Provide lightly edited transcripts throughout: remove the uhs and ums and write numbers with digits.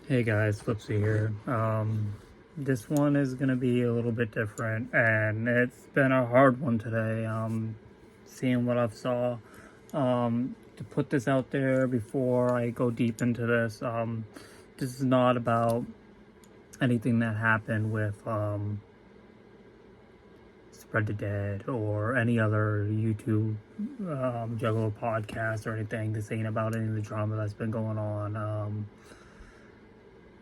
Hey guys, Flipsy here. This one is gonna be a little bit different, and it's been a hard one today. Seeing what I've saw, to put this out there before I go deep into this. This is not about anything that happened with Spread the Dead or any other YouTube Juggalo podcast or anything. This ain't about any of the drama that's been going on.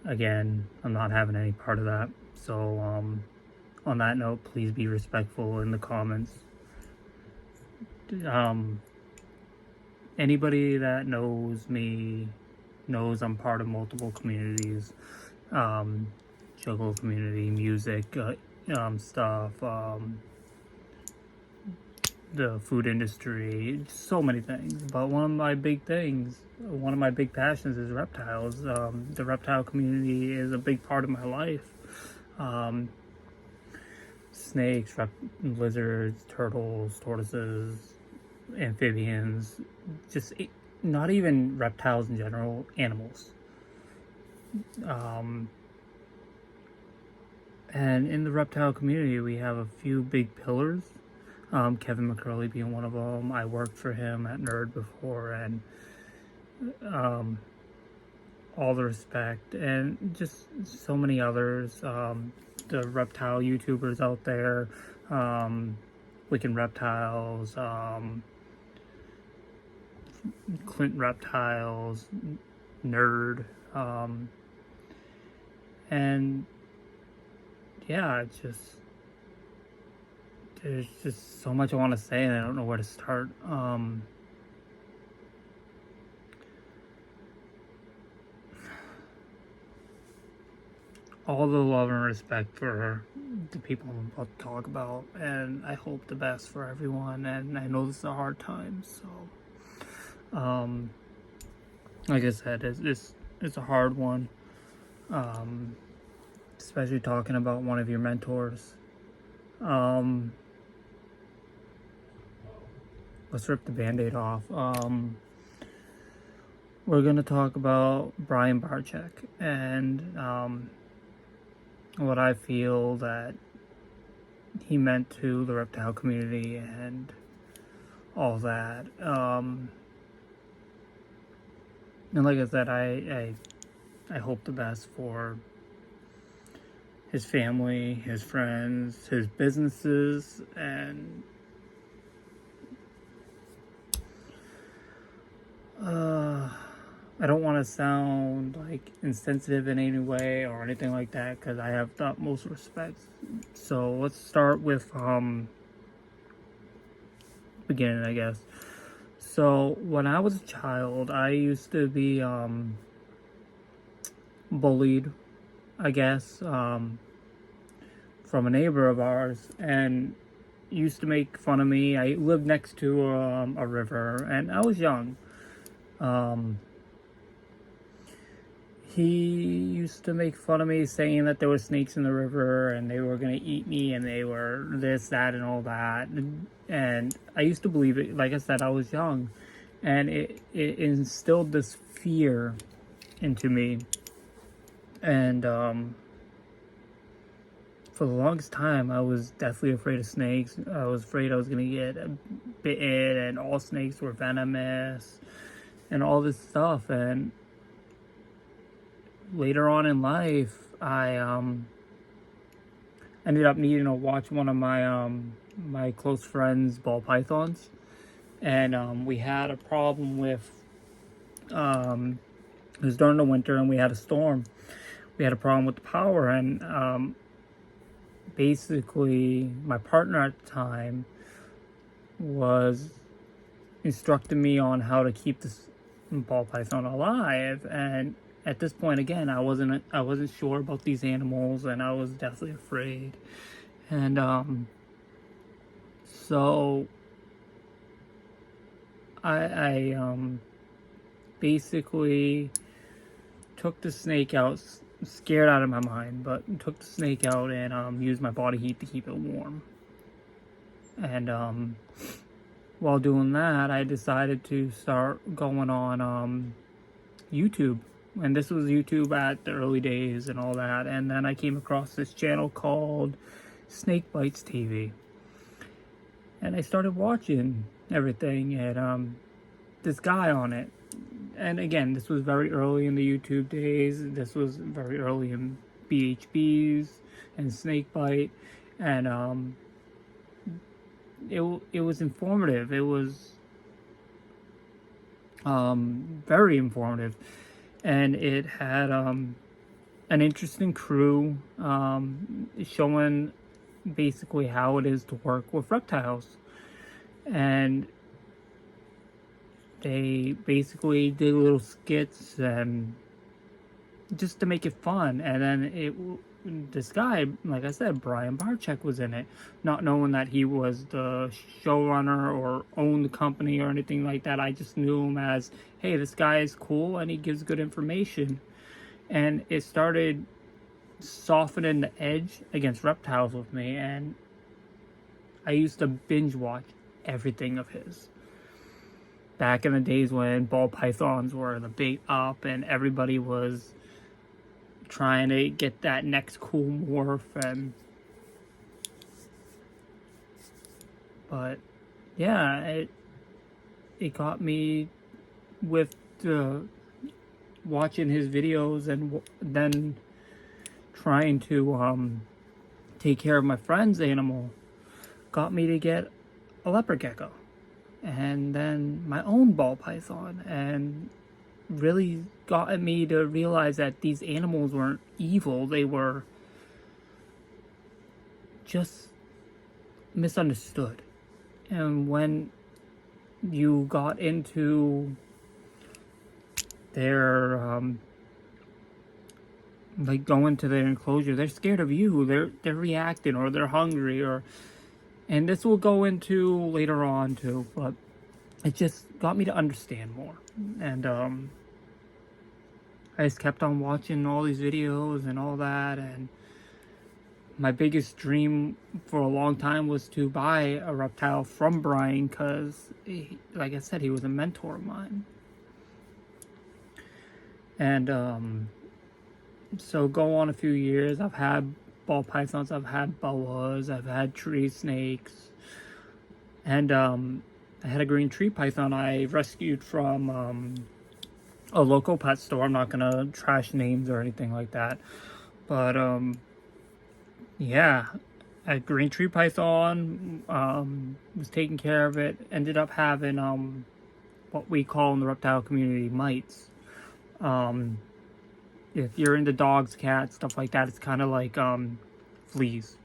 Again, I'm not having any part of that. So, on that note, please be respectful in the comments. Anybody that knows me knows I'm part of multiple communities. Juggalo community, music, stuff, the food industry, so many things. But one of my big passions is reptiles. The reptile community is a big part of my life. Snakes, lizards, turtles, tortoises, amphibians, just not even reptiles in general, animals. And in the reptile community, we have a few big pillars. Kevin McCurley being one of them. I worked for him at Nerd before, and all the respect, and just so many others. The reptile YouTubers out there, Wicked Reptiles, Clint Reptiles, Nerd, and yeah, it's just, there's just so much I want to say, and I don't know where to start. All the love and respect for the people I'm about to talk about, and I hope the best for everyone. And I know this is a hard time, so like I said, it's a hard one, especially talking about one of your mentors. Let's rip the band-aid off. We're gonna talk about Brian Barczyk and what I feel that he meant to the reptile community and all that. And like I said, I hope the best for his family, his friends, his businesses, and I don't want to sound like insensitive in any way or anything like that, because I have the utmost respect. So let's start with beginning, I guess. So when I was a child, I used to be bullied, I guess, from a neighbor of ours, and used to make fun of me. I lived next to a river, and I was young. He used to make fun of me, saying that there were snakes in the river and they were going to eat me, and they were this, that, and all that. And I used to believe it. Like I said, I was young, and it instilled this fear into me. And for the longest time, I was deathly afraid of snakes. I was afraid I was going to get bitten, and all snakes were venomous and all this stuff. And later on in life, I ended up needing to watch one of my my close friends' ball pythons, and we had a problem with it was during the winter, and we had a storm. We had a problem with the power, and basically my partner at the time was instructing me on how to keep this ball python alive. And at this point, again, I wasn't sure about these animals, and I was definitely afraid. And so I basically took the snake out, scared out of my mind, but took the snake out and used my body heat to keep it warm. And while doing that, I decided to start going on YouTube And this was YouTube at the early days and all that. And then I came across this channel called Snake Bites TV. And I started watching everything, and this guy on it. And again, this was very early in the YouTube days. This was very early in BHBs and Snakebite. And it was informative. It was very informative. And it had an interesting crew showing basically how it is to work with reptiles. And they basically did little skits and just to make it fun. And then this guy, like I said, Barczyk was in it, not knowing that he was the showrunner or owned the company or anything like that. I just knew him as, hey, this guy is cool and he gives good information. And it started softening the edge against reptiles with me, and I used to binge watch everything of his. Back in the days when ball pythons were the big up and everybody was trying to get that next cool morph. But yeah, it got me with watching his videos, and then trying to take care of my friend's animal got me to get a leopard gecko, and then my own ball python, and really got me to realize that these animals weren't evil. They were just misunderstood. And when you got into their like going to their enclosure, they're scared of you, they're reacting, or they're hungry, and this will go into later on too, but it just got me to understand more. And I just kept on watching all these videos and all that. And my biggest dream for a long time was to buy a reptile from Brian, because like I said, he was a mentor of mine. And so go on a few years, I've had ball pythons, I've had boas, I've had tree snakes, and I had a green tree python I rescued from a local pet store. I'm not gonna trash names or anything like that, but yeah, a green tree python, was taking care of it, ended up having what we call in the reptile community mites. If you're into dogs, cats, stuff like that, it's kind of like fleas.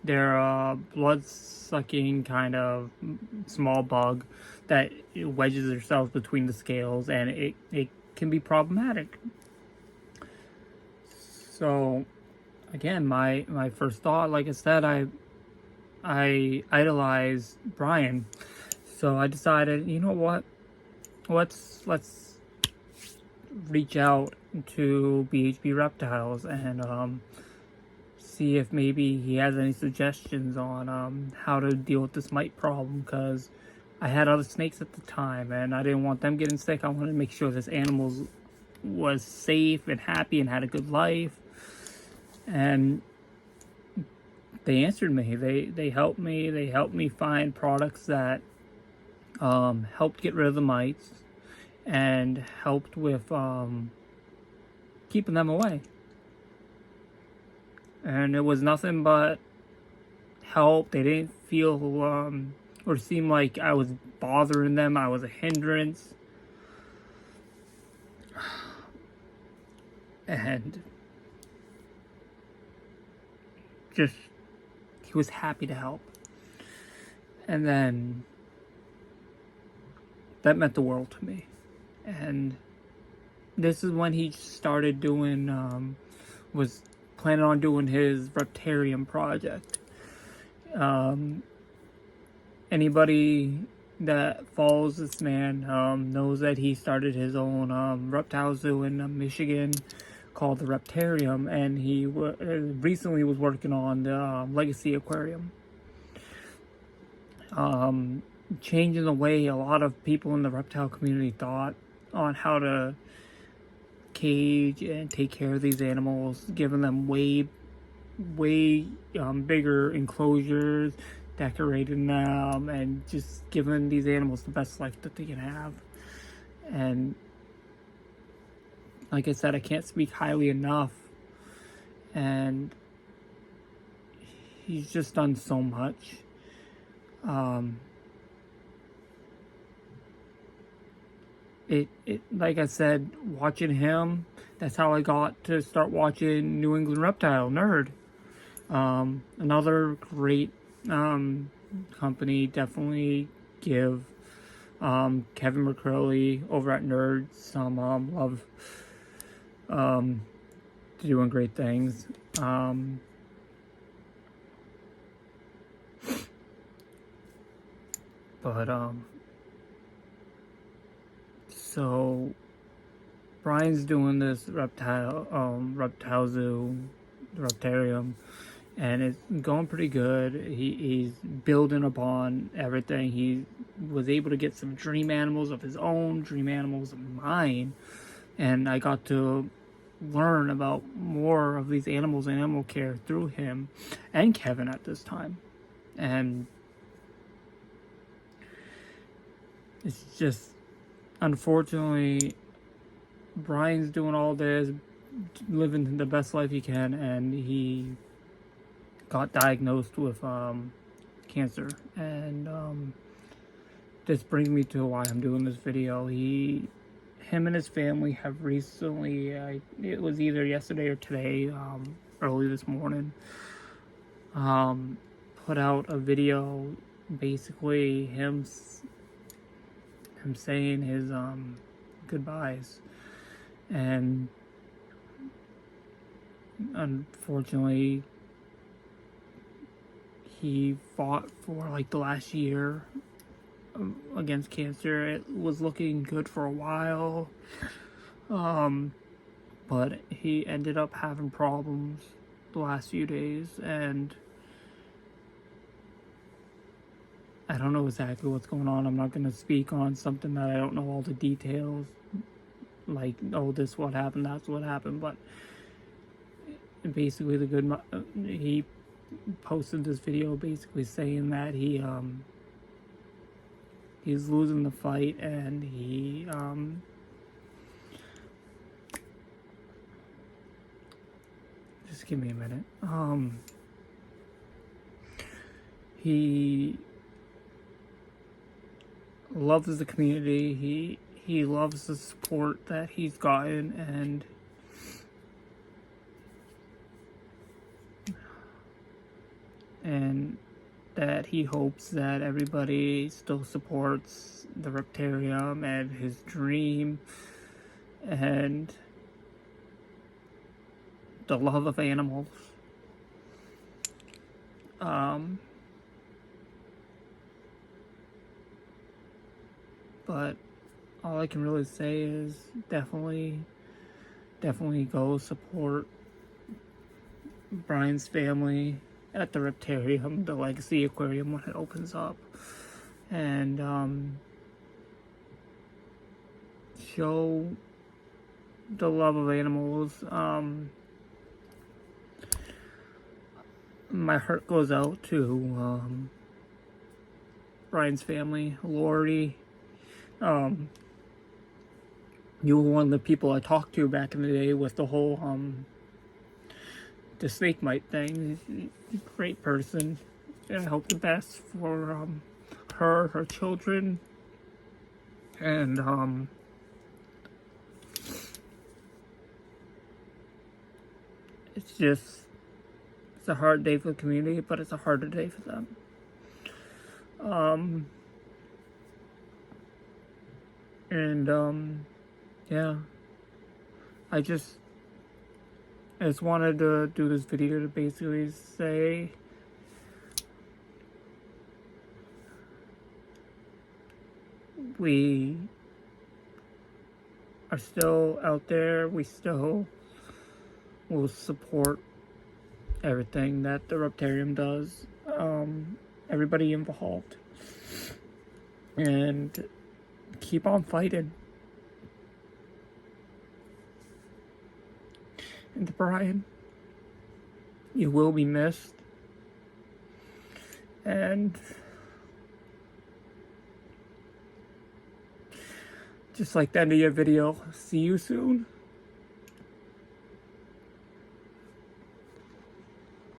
They're a blood-sucking kind of small bug that wedges themselves between the scales, and it can be problematic. So, again, my first thought, like I said, I idolized Brian, so I decided, you know what, let's reach out to BHB Reptiles and see if maybe he has any suggestions on how to deal with this mite problem, because I had other snakes at the time and I didn't want them getting sick. I wanted to make sure this animal was safe and happy and had a good life. And they answered me. They helped me. They helped me find products that helped get rid of the mites and helped with keeping them away. And it was nothing but help. They didn't feel or seem like I was bothering them. I was a hindrance. And just, he was happy to help. And then that meant the world to me. And this is when he started doing, was planning on doing his Reptarium project. Anybody that follows this man knows that he started his own reptile zoo in Michigan called the Reptarium, and he recently was working on the Legacy Aquarium. Changing the way a lot of people in the reptile community thought on how to cage and take care of these animals, giving them way bigger enclosures, decorating them, and just giving these animals the best life that they can have. And like I said, I can't speak highly enough. And he's just done so much. Like I said, watching him, that's how I got to start watching New England Reptile Nerd. Another great company. Definitely give Kevin McCurley over at Nerd some love. Doing great things. So Brian's doing this reptile zoo, the Reptarium, and it's going pretty good. He's building upon everything. He was able to get some dream animals of his own, dream animals of mine, and I got to learn about more of these animals and animal care through him and Kevin at this time. And it's just, unfortunately, Brian's doing all this, living the best life he can, and he got diagnosed with cancer. And this brings me to why I'm doing this video. Him and his family have recently, it was either yesterday or today, early this morning, put out a video, basically him saying his goodbyes. And unfortunately, he fought for like the last year against cancer. It was looking good for a while, but he ended up having problems the last few days, and I don't know exactly what's going on. I'm not going to speak on something that I don't know all the details, like, oh, this what happened, that's what happened. But basically, he posted this video basically saying that he's losing the fight, and he just give me a minute. He loves the community. He loves the support that he's gotten, and that he hopes that everybody still supports the Reptarium and his dream and the love of animals. But all I can really say is definitely go support Brian's family at the Reptarium, the Legacy Aquarium, when it opens up, and show the love of animals. My heart goes out to Brian's family. Lori, you were one of the people I talked to back in the day with the whole the snake mite thing. She's a great person. I hope the best for her children, and it's a hard day for the community, but it's a harder day for them. Yeah, I just wanted to do this video to basically say we are still out there. We still will support everything that the Reptarium does, everybody involved, and keep on fighting. into Brian. You will be missed. And just like the end of your video, see you soon.